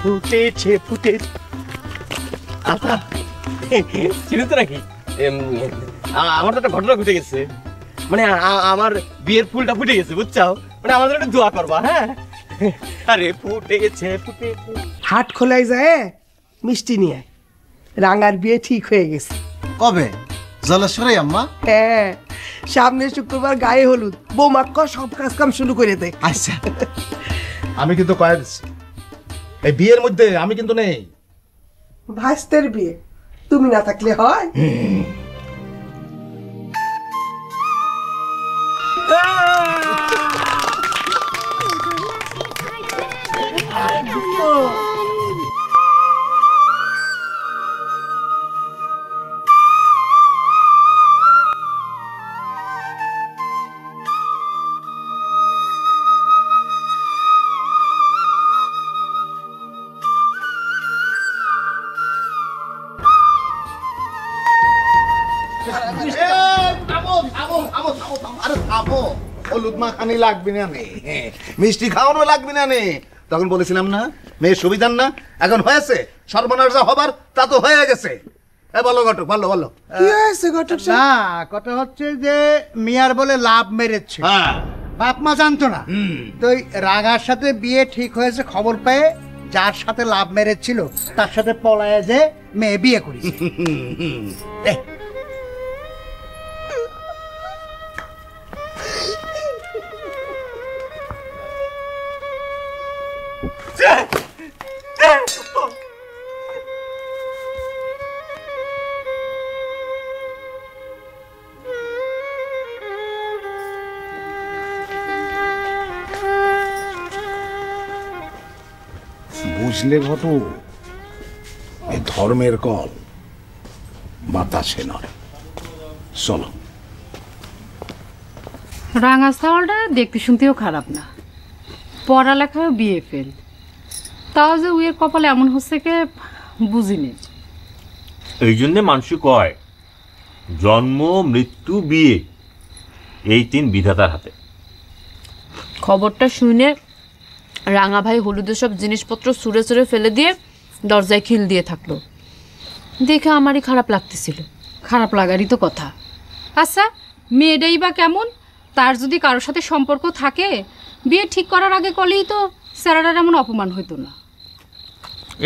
ফুটেছে ফুটেছে চিনিস নাকি আমার তো একটা ঘটনা ঘটে গেছে মানে আমার বিয়ের ফুলটা ফুটে গেছে বুঝছাও মানে আমাদের একটা দোয়া করবা হ্যাঁ আরে ফুটেছে ফুটেছে হাট খোলাই যায় মিষ্টি নিয়ে রাঙার বিয়ে ঠিক হয়ে গেছে কবে জলেশ্বরে আম্মা? হ্যাঁ সামনে শুক্রবার গায়ে হলুদ বৌমাক্ক সব কাজ কাম শুরু করে দেয়। আচ্ছা আমি কিন্তু কয়ে দিচ্ছি এই বিয়ের মধ্যে আমি কিন্তু নেই। ভাইস্তের বিয়ে তুমি না থাকলে হয়? হলুদ মাখানি লাগবে না নে, মিষ্টি খাওয়ানো লাগবে না নে। তখন বলেছিলাম না মেয়ের সুবিধার না, এখন হয়েছে সর্বনাশ যা হবার তা তো হয়ে গেছে। বলো ঘটক, বলো বলো কি হয়েছে ঘটক? না কথা হচ্ছে যে মিয়ার বলে লাভ মেরেছে, হ্যাঁ বাপ মা জানতো না। তো ওই রাগার সাথে বিয়ে ঠিক হয়েছে খবর পেয়ে যার সাথে লাভ মেরেছিল তার সাথে পলায়ে যে মেয়ে বিয়ে করেছে। বুঝলে ঘটু, এই ধর্মের কল বাতাসে নয়। চলো। রাঙা সাওয়ালটা দেখতে শুনতেও খারাপ না, পড়ালেখাও বিয়ে ফেল, তাও যে উয়ের কপালে এমন হচ্ছে কে বুঝিনি। এই জন্যে মানুষ কয় জন্ম মৃত্যু বিয়ে এই তিন বিধাতার হাতে। খবরটা শুনে রাঙা ভাই হলুদের সব জিনিসপত্র ছুঁড়ে ছুঁড়ে ফেলে দিয়ে দরজায় খিল দিয়ে থাকলো। দেখে আমারই খারাপ লাগতেছিল। খারাপ লাগারই তো কথা। আচ্ছা মেয়েটাই বা কেমন? তার যদি কারোর সাথে সম্পর্ক থাকে বিয়ে ঠিক করার আগে কলেই তো স্যারাটার এমন অপমান হইতো না।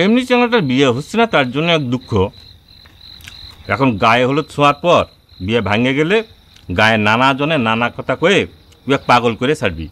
এমনি চ্যাংড়াটার বিয়ে হচ্ছে না তার জন্য এক দুঃখ। এখন গায়ে হলুদ ছোঁয়ার পর বিয়ে ভাঙে গেলে গায়ে নানা জনে নানা কথা কয়ে তুই এক পাগল করে ছাড়বি।